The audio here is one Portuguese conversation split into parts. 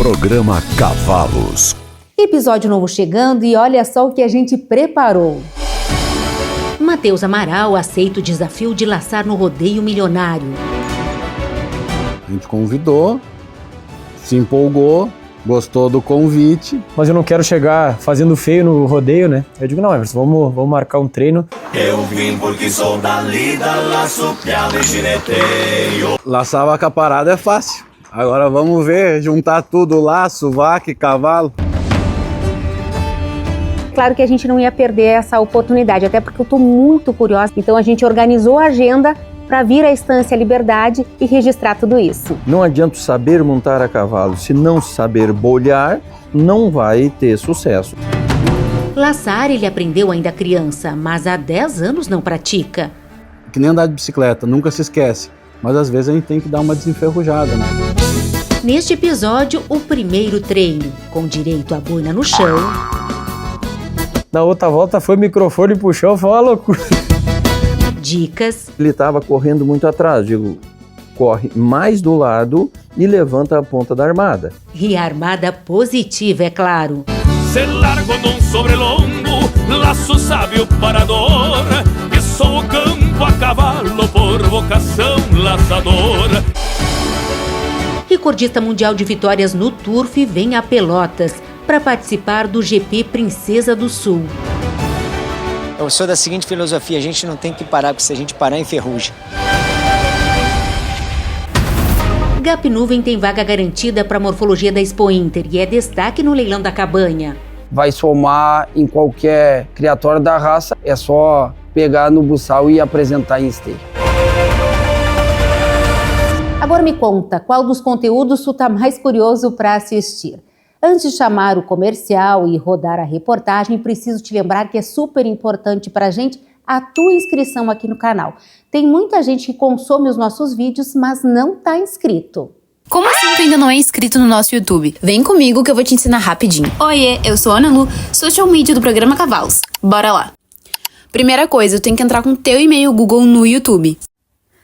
Programa Cavalos. Episódio novo chegando e olha só o que a gente preparou. Matheus Amaral aceita o desafio de laçar no rodeio milionário. A gente convidou, se empolgou, gostou do convite. Mas eu não quero chegar fazendo feio no rodeio, né? Eu digo, não, Everson, vamos marcar um treino. Eu vim porque sou da lida, laço, piada e gineteio. Laçar vaca parada é fácil. Agora vamos ver, juntar tudo, laço, vaca e cavalo. Claro que a gente não ia perder essa oportunidade, até porque eu estou muito curiosa. Então a gente organizou a agenda para vir à Estância Liberdade e registrar tudo isso. Não adianta saber montar a cavalo, se não saber bolhar, não vai ter sucesso. Laçar ele aprendeu ainda criança, mas há 10 anos não pratica. Que nem andar de bicicleta, nunca se esquece. Mas às vezes a gente tem que dar uma desenferrujada, né? Neste episódio, o primeiro treino, com direito à boina no chão. Na outra volta foi microfone pro chão, foi uma loucura. Dicas. Ele estava correndo muito atrás, digo, corre mais do lado e levanta a ponta da armada. E a armada positiva, é claro. Se largo num sobrelongo, laço sábio parador, que sou o campo a cavalo por vocação laçador. Recordista mundial de vitórias no Turf vem a Pelotas para participar do GP Princesa do Sul. Eu sou da seguinte filosofia, a gente não tem que parar, porque se a gente parar, enferruja. Gap Nuvem tem vaga garantida para a morfologia da Expo Inter e é destaque no leilão da cabanha. Vai somar em qualquer criatório da raça, é só pegar no buçal e apresentar em esteio. Agora me conta, qual dos conteúdos tu tá mais curioso para assistir? Antes de chamar o comercial e rodar a reportagem, preciso te lembrar que é super importante para a gente a tua inscrição aqui no canal. Tem muita gente que consome os nossos vídeos, mas não está inscrito. Como assim tu ainda não é inscrito no nosso YouTube? Vem comigo que eu vou te ensinar rapidinho. Oiê, eu sou a Ana Lu, social media do programa Cavalos. Bora lá! Primeira coisa, tu tem que entrar com teu e-mail Google no YouTube.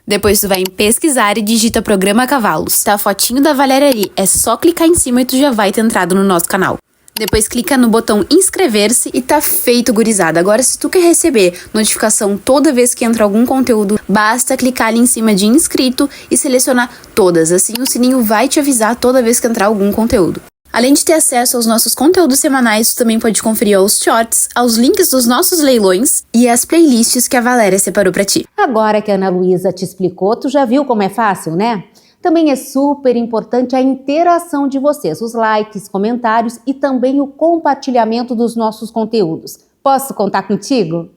Depois tu vai em pesquisar e digita Programa Cavalos. Tá a fotinho da Valéria ali, é só clicar em cima e tu já vai ter entrado no nosso canal. Depois clica no botão inscrever-se e tá feito, gurizada. Agora se tu quer receber notificação toda vez que entra algum conteúdo, basta clicar ali em cima de inscrito e selecionar todas. Assim o sininho vai te avisar toda vez que entrar algum conteúdo. Além de ter acesso aos nossos conteúdos semanais, tu também pode conferir aos shorts, aos links dos nossos leilões e às playlists que a Valéria separou pra ti. Agora que a Ana Luísa te explicou, tu já viu como é fácil, né? Também é super importante a interação de vocês, os likes, comentários e também o compartilhamento dos nossos conteúdos. Posso contar contigo?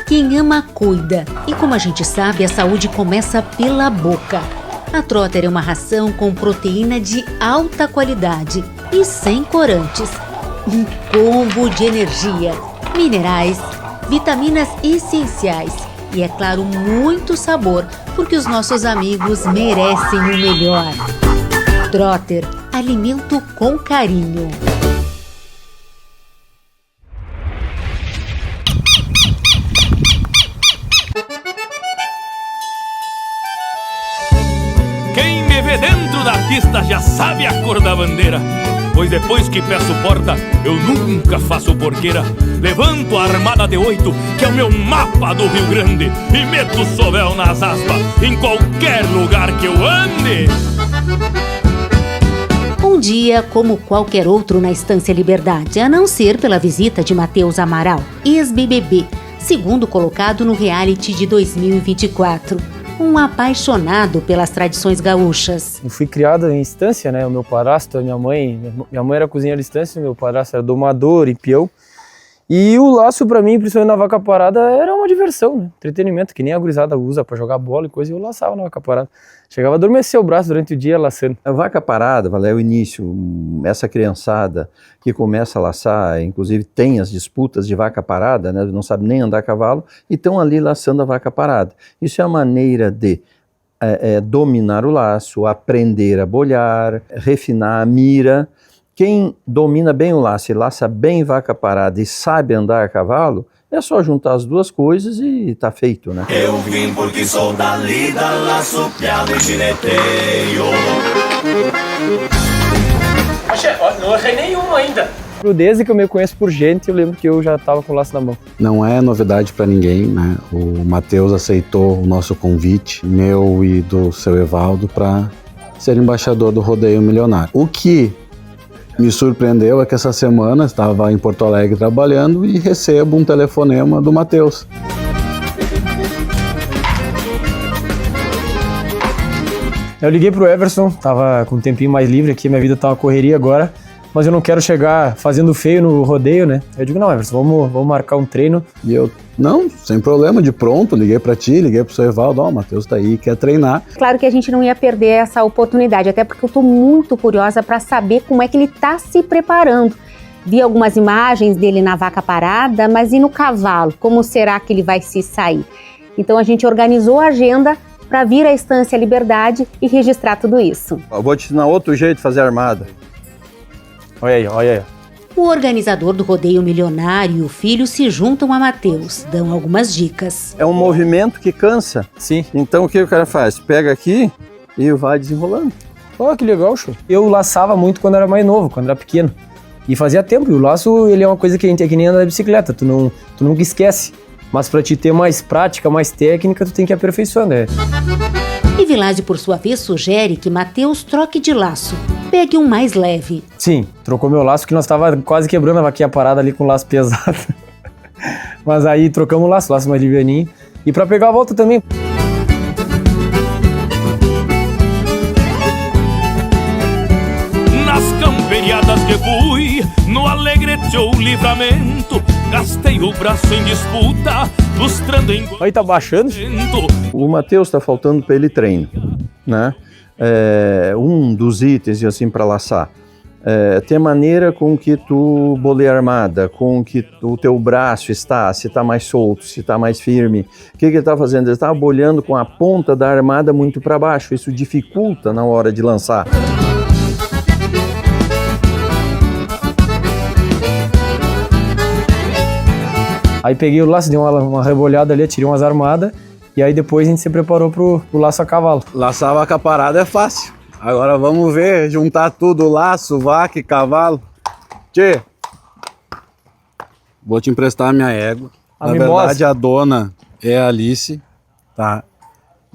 Quem ama, cuida. E como a gente sabe, a saúde começa pela boca. A Trotter é uma ração com proteína de alta qualidade e sem corantes. Um combo de energia, minerais, vitaminas essenciais e, é claro, muito sabor, porque os nossos amigos merecem o melhor. Trotter, alimento com carinho. Quem me vê dentro da pista já sabe a cor da bandeira, pois depois que peço porta, eu nunca faço porqueira. Levanto a armada de 8, que é o meu mapa do Rio Grande, e meto o sovel nas aspas, em qualquer lugar que eu ande. Um dia como qualquer outro na Estância Liberdade, a não ser pela visita de Matheus Amaral, ex-BBB, segundo colocado no reality de 2024. Um apaixonado pelas tradições gaúchas. Eu fui criado em Estância, né? O meu padrasto, minha mãe era cozinheira de Estância, meu padrasto era domador e peão. E o laço pra mim, principalmente na vaca parada, era uma diversão, né? Entretenimento, que nem a gurizada usa pra jogar bola e coisa, e eu laçava na vaca parada. Chegava a adormecer o braço durante o dia laçando. A vaca parada, é o início, essa criançada que começa a laçar, inclusive tem as disputas de vaca parada, né? Não sabe nem andar a cavalo, e estão ali laçando a vaca parada. Isso é a maneira de dominar o laço, aprender a bolhar, refinar a mira, Quem domina bem o laço e laça bem vaca parada e sabe andar a cavalo, é só juntar as duas coisas e tá feito, né? Eu vim porque sou da lida, laço, piado e gineteio. Não errei nenhum ainda. Desde que eu me conheço por gente, eu lembro que eu já tava com o laço na mão. Não é novidade para ninguém, né? O Matheus aceitou o nosso convite, meu e do seu Evaldo, para ser embaixador do Rodeio Milionário. O que me surpreendeu é que essa semana estava em Porto Alegre trabalhando e recebo um telefonema do Matheus. Eu liguei pro Everson, tava com um tempinho mais livre aqui, minha vida tá uma correria agora, mas eu não quero chegar fazendo feio no rodeio, né? Eu digo, não, Everson, vamos marcar um treino. E eu, não, sem problema, de pronto, liguei para ti, liguei pro seu Evaldo, ó, o Matheus tá aí, quer treinar. Claro que a gente não ia perder essa oportunidade, até porque eu tô muito curiosa para saber como é que ele tá se preparando. Vi algumas imagens dele na vaca parada, mas e no cavalo? Como será que ele vai se sair? Então a gente organizou a agenda para vir à Estância Liberdade e registrar tudo isso. Eu vou te ensinar outro jeito de fazer armada. Olha aí, olha aí. O organizador do Rodeio Milionário e o filho se juntam a Matheus, dão algumas dicas. É um movimento que cansa. Sim. Então o que o cara faz? Pega aqui e vai desenrolando. Ó, que legal, show. Eu laçava muito quando era mais novo, quando era pequeno. E fazia tempo, e o laço, ele é uma coisa que a gente é que nem andar de bicicleta, tu nunca esquece. Mas para te ter mais prática, mais técnica, tu tem que ir aperfeiçoando, E Vilásio, por sua vez, sugere que Matheus troque de laço, pegue um mais leve. Sim, trocou meu laço, que nós tava quase quebrando a vaquinha parada ali com o laço pesado. Mas aí trocamos o laço mais livianinho. E para pegar a volta também. Nas camperiadas que fui, no Alegrete ou Livramento, gastei o braço em disputa, lustrando em... Aí tá baixando. O Matheus tá faltando para ele treino, né? Um dos itens assim para laçar. Ter maneira com que tu boleia a armada, com que o teu braço está, se está mais solto, se está mais firme. O que ele está fazendo? Ele está bolhando com a ponta da armada muito para baixo. Isso dificulta na hora de lançar. Aí peguei o laço, dei uma rebolhada ali, tirei umas armadas. E aí depois a gente se preparou pro laço a cavalo. Laçar a vaca parada é fácil. Agora vamos ver, juntar tudo, laço, vaca e cavalo. Tchê, vou te emprestar a minha égua. Na verdade, a dona é a Alice, tá?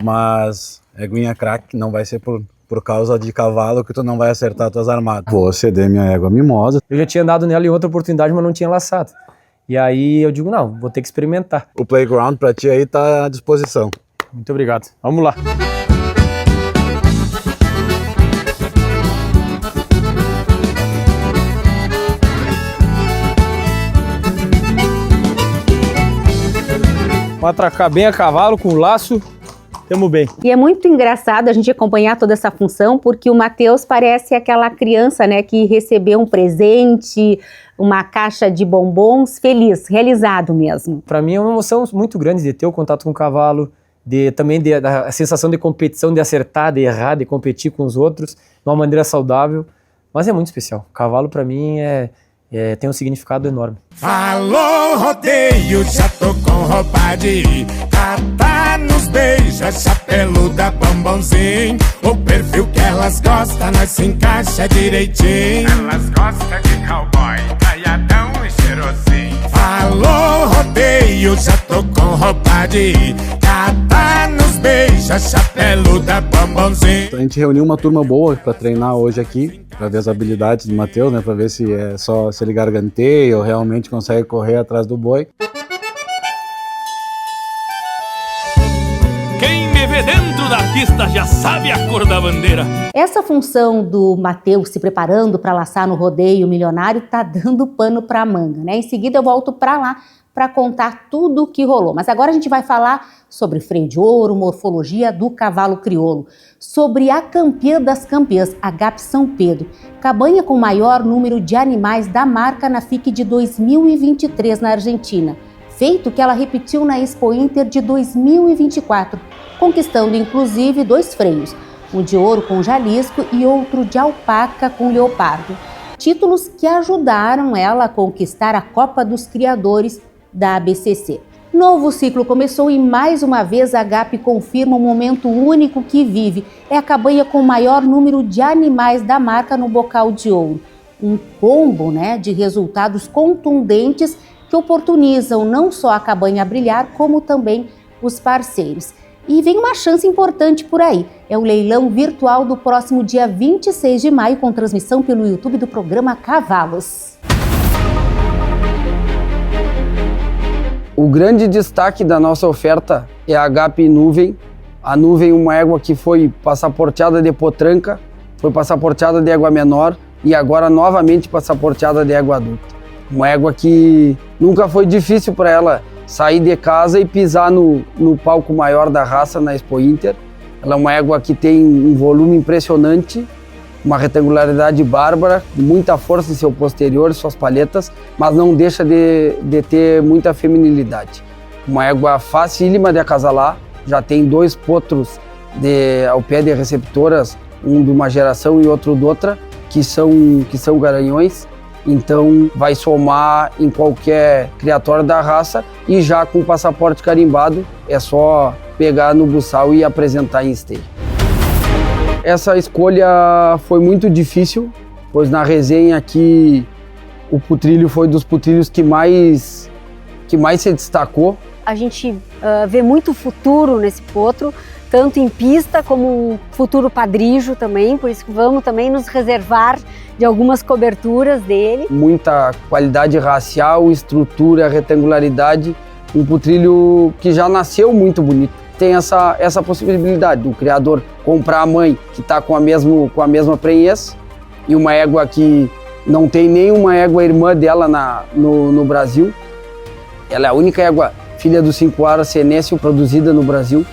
Mas éguinha craque, não vai ser por causa de cavalo que tu não vai acertar tuas armadas. Vou ceder minha égua Mimosa. Eu já tinha andado nela em outra oportunidade, mas não tinha laçado. E aí eu digo, não, vou ter que experimentar. O playground pra ti aí tá à disposição. Muito obrigado. Vamos lá. Vamos atracar bem a cavalo com o laço. Tamo bem. E é muito engraçado a gente acompanhar toda essa função, porque o Matheus parece aquela criança, né, que recebeu um presente, uma caixa de bombons, feliz, realizado mesmo. Para mim é uma emoção muito grande de ter o contato com o cavalo, também a sensação de competição, de acertar, de errar, de competir com os outros, de uma maneira saudável. Mas é muito especial. O cavalo para mim tem um significado enorme. Alô, rodeio, já tô com roupa de ir. Tá nos beija, chapeluda, bombonzinho. O perfil que elas gostam, nós se encaixa direitinho. Elas gostam de cowboy, caiadão e cheirosinho. Alô, rodeio, já tô com roupa de ir. Tá nos beija, chapeluda, bombonzinho. A gente reuniu uma turma boa para treinar hoje aqui, para ver as habilidades do Matheus, né? Para ver se ele garganteia ou realmente consegue correr atrás do boi. Quem me vê dentro da pista já sabe a cor da bandeira. Essa função do Matheus se preparando para laçar no Rodeio Milionário tá dando pano para manga, né? Em seguida eu volto para lá para contar tudo o que rolou. Mas agora a gente vai falar sobre freio de ouro, morfologia do cavalo crioulo, sobre a campeã das campeãs, a GAP São Pedro, cabanha com o maior número de animais da marca na FIC de 2023 na Argentina, feito que ela repetiu na Expo Inter de 2024, conquistando inclusive 2 freios, um de ouro com Jalisco e outro de alpaca com leopardo. títulos que ajudaram ela a conquistar a Copa dos Criadores da ABCC. Novo ciclo começou e mais uma vez a Agape confirma um momento único que vive. É a cabanha com o maior número de animais da marca no bocal de ouro. Um combo, de resultados contundentes que oportunizam não só a cabanha a brilhar, como também os parceiros. E vem uma chance importante por aí. É o leilão virtual do próximo dia 26 de maio, com transmissão pelo YouTube do programa Cavalos. O grande destaque da nossa oferta é a Agape Nuvem. A Nuvem, uma égua que foi passaporteada de potranca, foi passaporteada de égua menor e agora novamente passaporteada de égua adulta. Uma égua que nunca foi difícil para ela sair de casa e pisar no palco maior da raça na Expo Inter. Ela é uma égua que tem um volume impressionante, uma retangularidade bárbara, muita força em seu posterior, suas palhetas, mas não deixa de ter muita feminilidade. Uma égua facílima de acasalar, já tem 2 potros ao pé de receptoras, um de uma geração e outro de outra, que são garanhões. Então vai somar em qualquer criatório da raça e já com o passaporte carimbado é só pegar no buçal e apresentar em esteio. Essa escolha foi muito difícil, pois na resenha aqui o putrilho foi dos putrilhos que mais se destacou. A gente vê muito futuro nesse potro, tanto em pista como um futuro padrijo também, por isso que vamos também nos reservar de algumas coberturas dele. Muita qualidade racial, estrutura, retangularidade, um putrilho que já nasceu muito bonito. Tem essa possibilidade do criador comprar a mãe que está com a mesma prenhez e uma égua que não tem nenhuma égua irmã dela no Brasil. Ela é a única égua filha do 5 aras senécio produzida no Brasil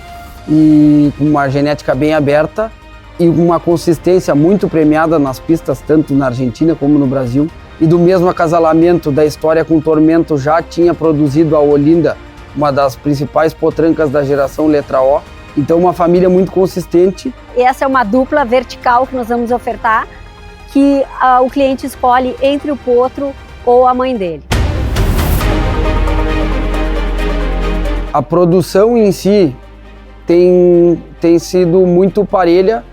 e com uma genética bem aberta e uma consistência muito premiada nas pistas, tanto na Argentina como no Brasil. E do mesmo acasalamento da história com Tormento já tinha produzido a Olinda, uma das principais potrancas da geração letra O. Então uma família muito consistente. Essa é uma dupla vertical que nós vamos ofertar, que o cliente escolhe entre o potro ou a mãe dele. A produção em si tem sido muito parelha.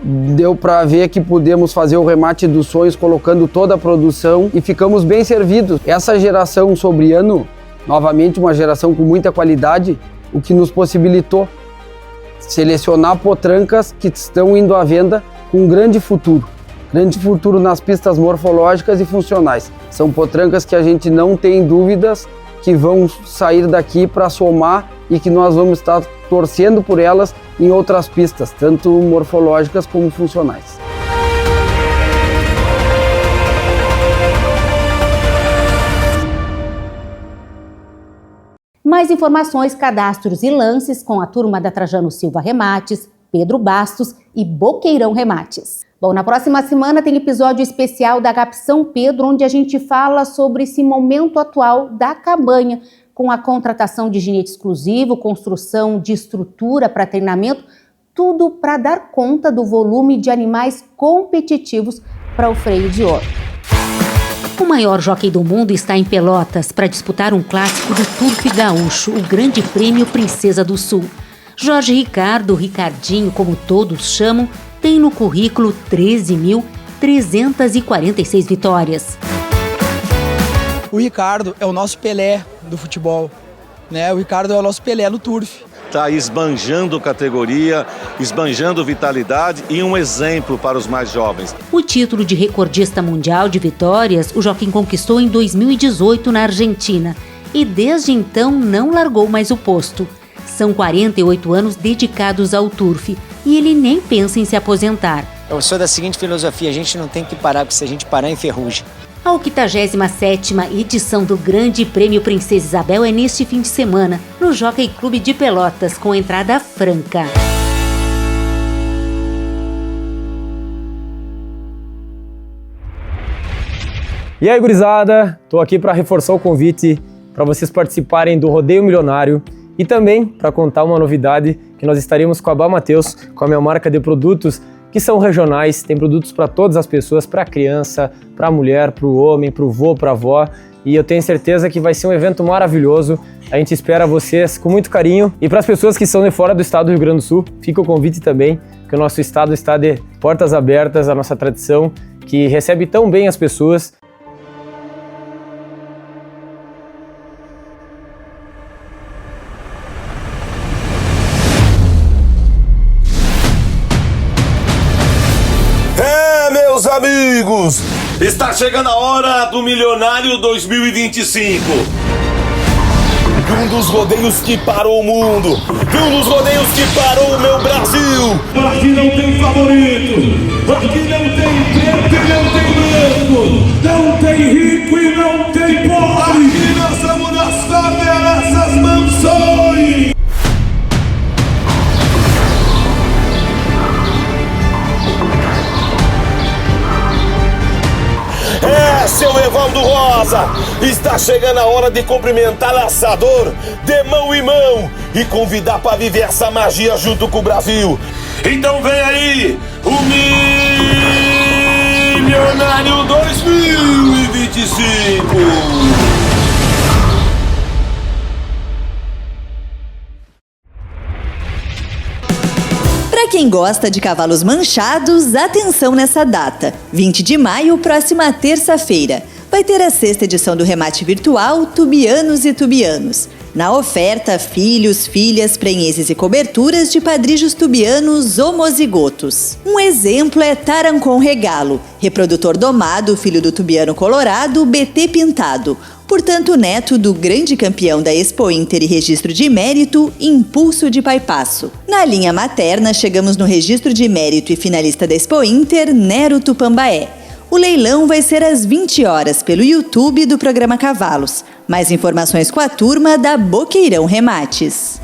Deu para ver que podemos fazer o remate dos sonhos colocando toda a produção e ficamos bem servidos. Essa geração sobre ano, novamente uma geração com muita qualidade, o que nos possibilitou selecionar potrancas que estão indo à venda com grande futuro nas pistas morfológicas e funcionais. São potrancas que a gente não tem dúvidas que vão sair daqui para somar e que nós vamos estar torcendo por elas em outras pistas, tanto morfológicas como funcionais. Mais informações, cadastros e lances com a turma da Trajano Silva Remates, Pedro Bastos e Boqueirão Remates. Bom, na próxima semana tem episódio especial da Agape São Pedro, onde a gente fala sobre esse momento atual da cabanha, com a contratação de ginete exclusivo, construção de estrutura para treinamento, tudo para dar conta do volume de animais competitivos para o freio de ouro. O maior jockey do mundo está em Pelotas para disputar um clássico do Turf Gaúcho, o Grande Prêmio Princesa do Sul. Jorge Ricardo, Ricardinho, como todos chamam, tem no currículo 13.346 vitórias. O Ricardo é o nosso Pelé do futebol, né? O Ricardo é o nosso Pelé no turf. Está esbanjando categoria, esbanjando vitalidade e um exemplo para os mais jovens. O título de recordista mundial de vitórias o jockey conquistou em 2018 na Argentina e desde então não largou mais o posto. São 48 anos dedicados ao turf e ele nem pensa em se aposentar. Eu sou da seguinte filosofia, a gente não tem que parar, porque se a gente parar, enferruja. A 87ª edição do Grande Prêmio Princesa Isabel é neste fim de semana, no Jockey Clube de Pelotas, com entrada franca. E aí, gurizada, tô aqui para reforçar o convite para vocês participarem do Rodeio Milionário e também para contar uma novidade que nós estaremos com a Bah Mateus, com a minha marca de produtos, que são regionais, tem produtos para todas as pessoas, para a criança, para a mulher, para o homem, para o vô, para a avó. E eu tenho certeza que vai ser um evento maravilhoso. A gente espera vocês com muito carinho. E para as pessoas que são de fora do estado do Rio Grande do Sul, fica o convite também, que o nosso estado está de portas abertas, a nossa tradição, que recebe tão bem as pessoas. Meus amigos, está chegando a hora do Milionário 2025. Um dos rodeios que parou o mundo, um dos rodeios que parou o meu Brasil. Aqui não tem favorito, aqui não tem preto e não tem branco, não tem rico e não tem pobre. Aqui nós somos das favelas, mansões. Seu Evaldo Rosa, está chegando a hora de cumprimentar laçador de mão em mão e convidar para viver essa magia junto com o Brasil. Então vem aí o Milionário 2025. Para quem gosta de cavalos manchados, atenção nessa data. 20 de maio, próxima terça-feira, vai ter a 6ª edição do remate virtual Tubianos e Tubianos. Na oferta, filhos, filhas, prenheses e coberturas de padrijos tubianos homozigotos. Um exemplo é Tarancon Regalo, reprodutor domado, filho do tubiano colorado BT Pintado, portanto neto do grande campeão da Expo Inter e registro de mérito, Impulso de Paipasso. Na linha materna, chegamos no registro de mérito e finalista da Expo Inter, Nero Tupambaé. O leilão vai ser às 20 horas pelo YouTube do programa Cavalos. Mais informações com a turma da Boqueirão Remates.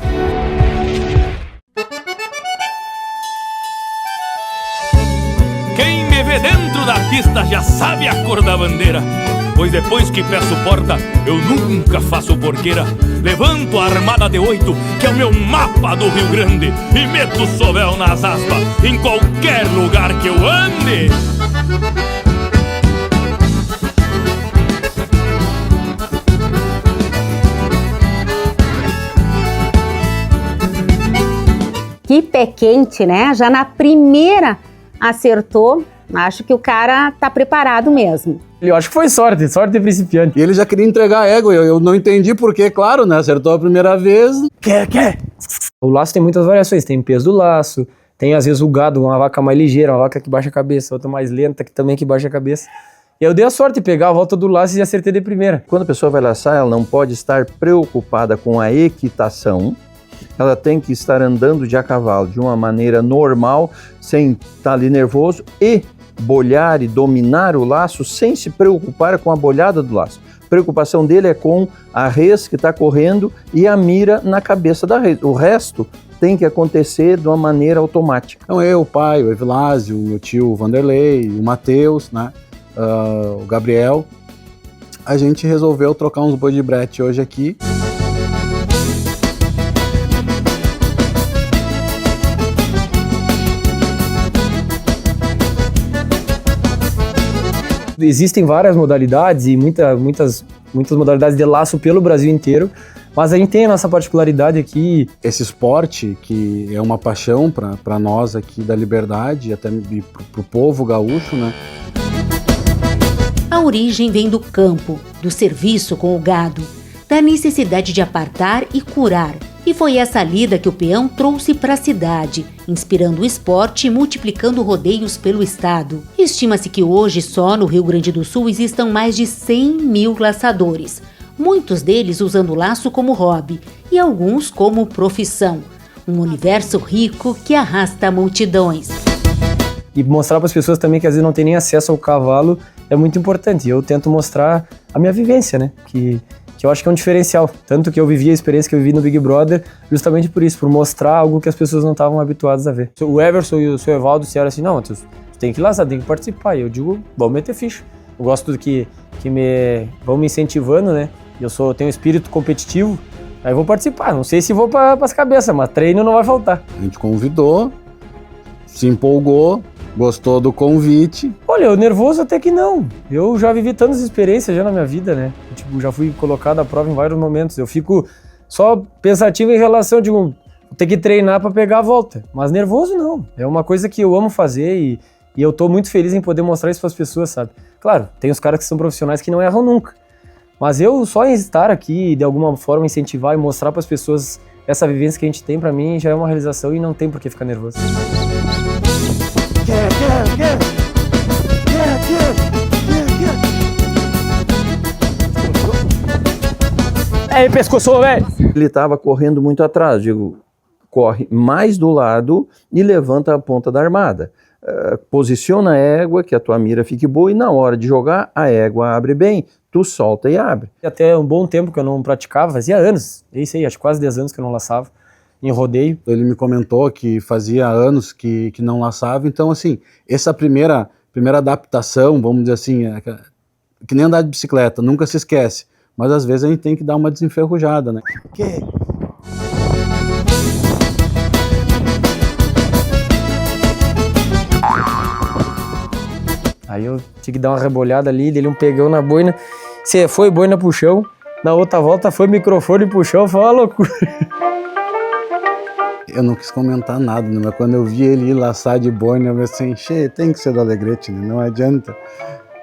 Quem me vê dentro da pista já sabe a cor da bandeira, pois depois que peço porta, eu nunca faço porqueira. Levanto a armada de 8, que é o meu mapa do Rio Grande, e meto o sovel nas aspas, em qualquer lugar que eu ande. Que pé quente, né? Já na primeira acertou. Acho que o cara tá preparado mesmo. Eu acho que foi sorte de principiante. E ele já queria entregar a égua, eu não entendi porquê, claro, né? Acertou a primeira vez. Quer. O laço tem muitas variações, tem peso do laço, tem às vezes o gado, uma vaca mais ligeira, uma vaca que baixa a cabeça, outra mais lenta, que também que baixa a cabeça. E eu dei a sorte de pegar a volta do laço e acertei de primeira. Quando a pessoa vai laçar, ela não pode estar preocupada com a equitação. Ela tem que estar andando de a cavalo de uma maneira normal, sem estar ali nervoso, e bolhar e dominar o laço sem se preocupar com a bolhada do laço. A preocupação dele é com a res que está correndo e a mira na cabeça da res. O resto tem que acontecer de uma maneira automática. Então eu, o pai, o Evilásio, o meu tio Vanderlei, o Matheus, né, o Gabriel, a gente resolveu trocar uns boi de brete hoje aqui. Existem várias modalidades e muitas modalidades de laço pelo Brasil inteiro, mas a gente tem a nossa particularidade aqui. Esse esporte, que é uma paixão para nós aqui da Liberdade, até pro povo gaúcho, né? A origem vem do campo, do serviço com o gado, da necessidade de apartar e curar. E foi essa lida que o peão trouxe para a cidade, inspirando o esporte e multiplicando rodeios pelo estado. Estima-se que hoje só no Rio Grande do Sul existam mais de 100 mil laçadores, muitos deles usando o laço como hobby e alguns como profissão. Um universo rico que arrasta multidões. E mostrar para as pessoas também que às vezes não tem nem acesso ao cavalo é muito importante. Eu tento mostrar a minha vivência, né? Que eu acho que é um diferencial. Tanto que eu vivi a experiência que eu vivi no Big Brother justamente por isso, por mostrar algo que as pessoas não estavam habituadas a ver. O Everson e o seu Evaldo disseram assim, não, Matheus, tu tem que ir lá, tem que participar. E eu digo, vamos meter ficha. Eu gosto do que vão me incentivando, né? Eu tenho um espírito competitivo, aí vou participar. Não sei se vou para as cabeças, mas treino não vai faltar. A gente convidou, se empolgou Gostou do convite? Olha, eu nervoso até que não. Eu já vivi tantas experiências já na minha vida, né? Eu, tipo, já fui colocado à prova em vários momentos. Eu fico só pensativo em relação, digo, ter que treinar para pegar a volta. Mas nervoso não. É uma coisa que eu amo fazer e eu tô muito feliz em poder mostrar isso para as pessoas, sabe? Claro, tem os caras que são profissionais que não erram nunca. Mas eu só em estar aqui, de alguma forma, incentivar e mostrar para as pessoas essa vivência que a gente tem, para mim, já é uma realização e não tem por que ficar nervoso. Aí, pescoço, velho! Ele estava correndo muito atrás, digo, corre mais do lado e levanta a ponta da armada. Posiciona a égua, que a tua mira fique boa, e na hora de jogar, a égua abre bem, tu solta e abre. Até um bom tempo que eu não praticava, fazia anos, acho quase 10 anos que eu não laçava em rodeio. Ele me comentou que fazia anos que não laçava, então assim, essa primeira adaptação, vamos dizer assim, que nem andar de bicicleta, nunca se esquece, mas às vezes a gente tem que dar uma desenferrujada, né? Aí eu tinha que dar uma rebolhada ali, dele um pegão na boina, se foi boina pro chão, na outra volta foi microfone pro chão, foi uma loucura. Eu não quis comentar nada, né? Mas quando eu vi ele ir laçar de boina, eu pensei, tem que ser do Alegrete, né? Não adianta.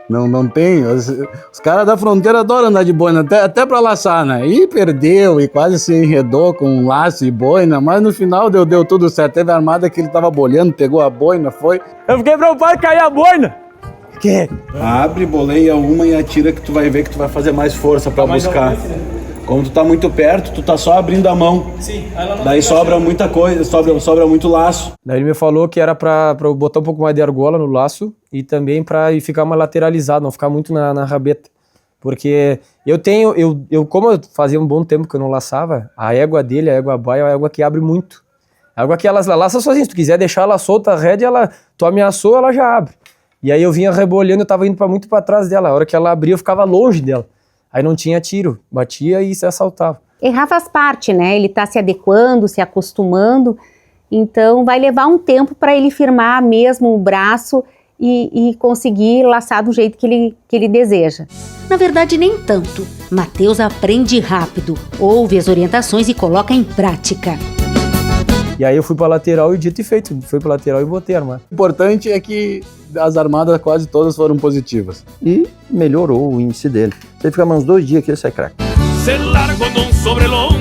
Não tem. Os caras da fronteira adoram andar de boina, até pra laçar, né? E perdeu, e quase se enredou com um laço e boina, mas no final deu tudo certo. Teve a armada que ele tava bolhando, pegou a boina, foi. Eu fiquei preocupado, cair a boina. Abre, boleia uma e atira que tu vai ver que tu vai fazer mais força pra buscar. Como tu tá muito perto, tu tá só abrindo a mão. Sim, daí sobra muita coisa, sobra muito laço. Daí ele me falou que era pra eu botar um pouco mais de argola no laço e também pra ficar mais lateralizado, não ficar muito na rabeta. Porque como eu fazia um bom tempo que eu não laçava, a égua dele, a égua baia, é uma égua que abre muito. A égua que ela laça sozinha, se tu quiser deixar ela solta a rédea, tu ameaçou, ela já abre. E aí eu vinha rebolhando, eu tava indo muito pra trás dela. A hora que ela abria, eu ficava longe dela. Aí não tinha tiro, batia e se assaltava. Errar faz parte, né? Ele tá se adequando, se acostumando, então vai levar um tempo para ele firmar mesmo o braço e conseguir laçar do jeito que ele deseja. Na verdade, nem tanto. Matheus aprende rápido, ouve as orientações e coloca em prática. E aí eu fui pra lateral e dito e feito, fui pra lateral e botei a armada. O importante é que as armadas quase todas foram positivas. E melhorou o índice dele. Ele fica mais uns 2 dias que ele sai craque. Se largo num sobrelongo,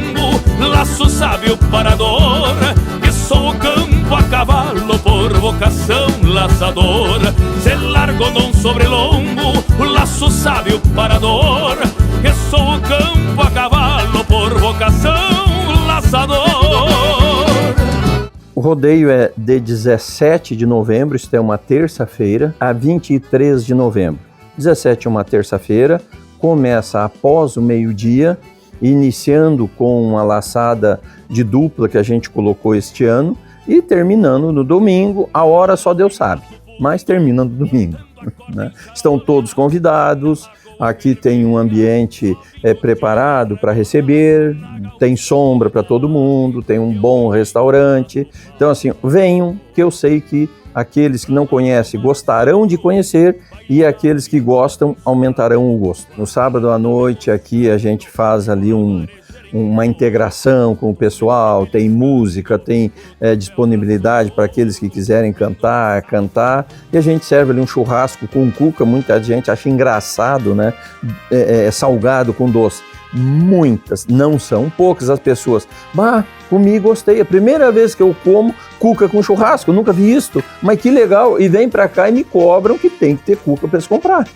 laço sábio parador, que sou o campo a cavalo por vocação laçador. Se largo num sobrelongo, laço sábio parador, que sou o campo a cavalo por vocação laçador. O rodeio é de 17 de novembro, isso é uma terça-feira, a 23 de novembro. 17 é uma terça-feira, começa após o meio-dia, iniciando com uma laçada de dupla que a gente colocou este ano e terminando no domingo, a hora só Deus sabe, mas termina no domingo. Né? Estão todos convidados. Aqui tem um ambiente preparado para receber, tem sombra para todo mundo, tem um bom restaurante. Então, assim, venham, que eu sei que aqueles que não conhecem gostarão de conhecer e aqueles que gostam aumentarão o gosto. No sábado à noite, aqui a gente faz ali uma integração com o pessoal, tem música, tem disponibilidade para aqueles que quiserem cantar, e a gente serve ali um churrasco com cuca, muita gente acha engraçado, né? Salgado com doce. Muitas, não são poucas as pessoas. Comi e gostei, a primeira vez que eu como cuca com churrasco, nunca vi isto, mas que legal, e vem para cá e me cobram que tem que ter cuca para eles comprar.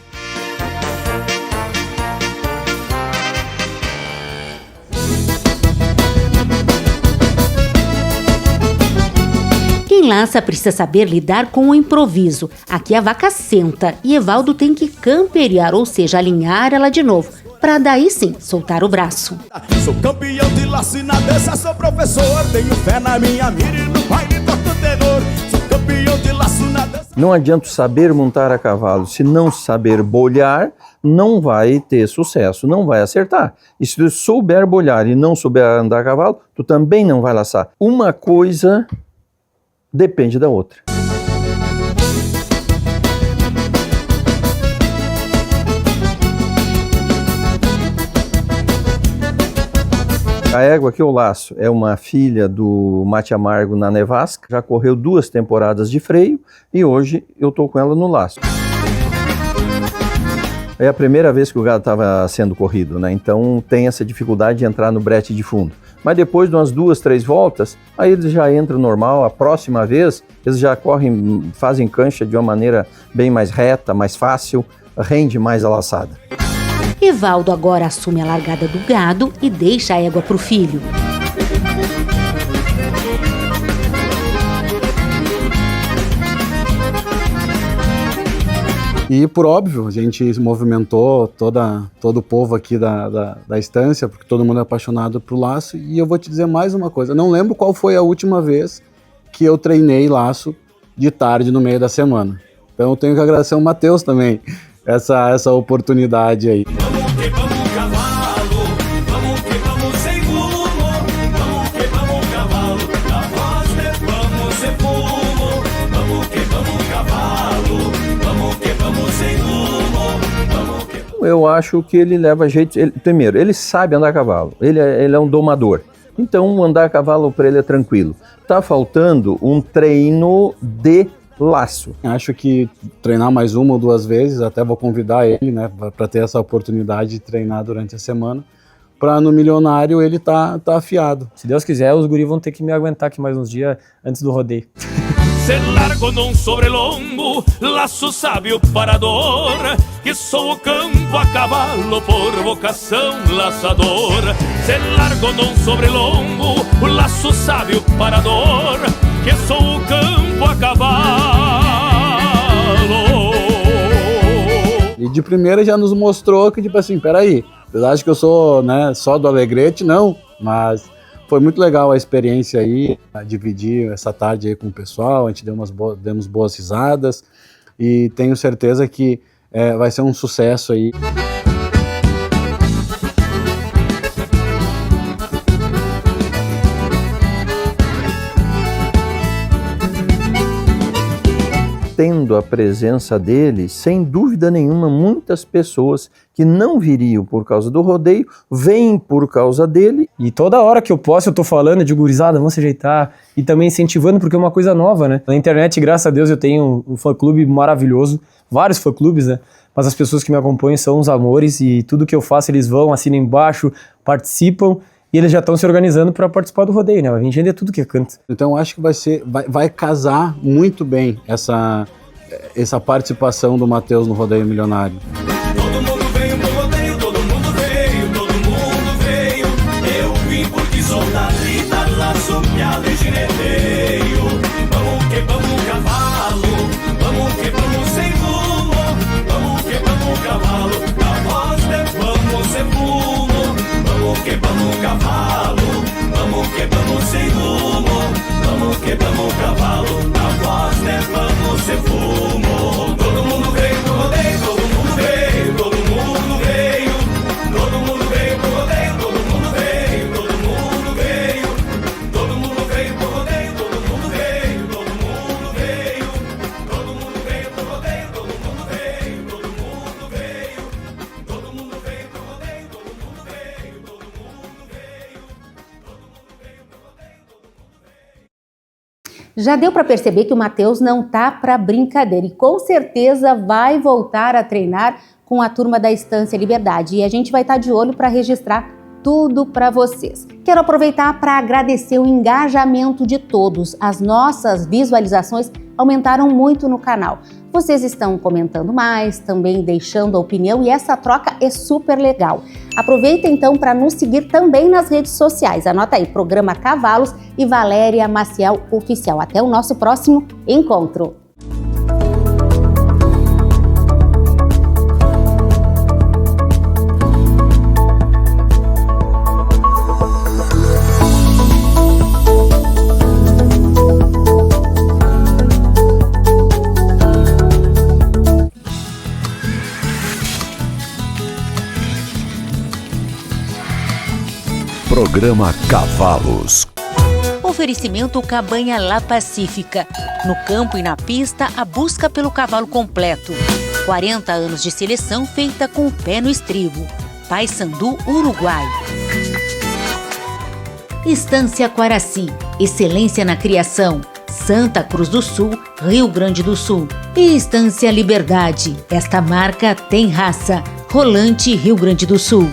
Quem laça precisa saber lidar com o improviso. Aqui a vaca senta e Evaldo tem que camperiar, ou seja, alinhar ela de novo, para daí sim soltar o braço. Sou campeão de laço e na dança sou professor. Tenho fé na minha mira e no baile toco tenor. Sou campeão de laço na dança. Não adianta saber montar a cavalo, se não saber bolhar, não vai ter sucesso, não vai acertar. E se tu souber bolhar e não souber andar a cavalo, tu também não vai laçar. Uma coisa depende da outra. A égua que eu laço é uma filha do Mate Amargo na nevasca, já correu 2 temporadas de freio e hoje eu estou com ela no laço. É a primeira vez que o gado estava sendo corrido, né? Então tem essa dificuldade de entrar no brete de fundo. Mas depois de umas 2, 3 voltas, aí eles já entram normal. A próxima vez eles já correm, fazem cancha de uma maneira bem mais reta, mais fácil, rende mais a laçada. Evaldo agora assume a largada do gado e deixa a égua para o filho. E por óbvio, a gente movimentou todo o povo aqui da estância, porque todo mundo é apaixonado pro laço. E eu vou te dizer mais uma coisa, eu não lembro qual foi a última vez que eu treinei laço de tarde no meio da semana. Então eu tenho que agradecer ao Matheus também, essa oportunidade aí. Eu acho que ele leva jeito. Primeiro, ele sabe andar a cavalo, ele é um domador. Então, andar a cavalo para ele é tranquilo. Tá faltando um treino de laço. Acho que treinar mais 1 ou 2 vezes, até vou convidar ele, né, para ter essa oportunidade de treinar durante a semana, para no milionário ele tá afiado. Se Deus quiser, os guris vão ter que me aguentar aqui mais uns dias antes do rodeio. Se largo num sobrelongo, laço sábio parador, que sou o campo a cavalo por vocação laçador. Se largo num sobrelongo, o laço sábio parador, que sou o campo a cavalo. E de primeira já nos mostrou que, tipo assim, peraí, vocês acham que eu sou, né, só do Alegrete? Não, mas foi muito legal a experiência aí, dividir essa tarde aí com o pessoal, a gente demos boas risadas e tenho certeza que vai ser um sucesso aí. Tendo a presença dele, sem dúvida nenhuma, muitas pessoas que não viriam por causa do rodeio, vêm por causa dele. E toda hora que eu posso, eu tô falando de gurizada, vamos se ajeitar, e também incentivando, porque é uma coisa nova, né? Na internet, graças a Deus, eu tenho um fã-clube maravilhoso, vários fã-clubes, né? Mas as pessoas que me acompanham são uns amores, e tudo que eu faço, eles vão, assinam embaixo, participam, e eles já estão se organizando para participar do rodeio, né? Vai vir gente tudo que é canto. Então acho que vai casar muito bem essa participação do Matheus no Rodeio Milionário. Todo mundo veio pro rodeio, todo mundo veio. Eu vim porque sou da vida, laço, piada e gineteio. Vamos que vamos cavalo, vamos que vamos sem rumo. Vamos que vamos cavalo, na voz levamos sem fumo. Vamos que vamos cavalo, vamos que vamos sem rumo. Vamos que vamos cavalo, na voz levamos sem fumo. Todo mundo veio pro rodeio, todo mundo veio. Todo mundo veio pro rodeio, todo mundo veio. Todo mundo veio pro rodeio, todo mundo veio. Todo mundo veio pro rodeio, todo mundo veio. Todo mundo veio pro rodeio, todo mundo veio. Já deu para perceber que o Matheus não tá para brincadeira e com certeza vai voltar a treinar com a turma da Estância Liberdade. E a gente vai estar de olho para registrar tudo para vocês. Quero aproveitar para agradecer o engajamento de todos. As nossas visualizações aumentaram muito no canal. Vocês estão comentando mais, também deixando a opinião e essa troca é super legal. Aproveita então para nos seguir também nas redes sociais. Anota aí, Programa Cavalos e Valéria Maciel Oficial. Até o nosso próximo encontro. Programa Cavalos. Oferecimento Cabanha La Pacífica. No campo e na pista, a busca pelo cavalo completo. 40 anos de seleção feita com o pé no estribo. Paysandu, Uruguai. Estância Quaraci, excelência na criação, Santa Cruz do Sul, Rio Grande do Sul. E Estância Liberdade, esta marca tem raça, Rolante, Rio Grande do Sul.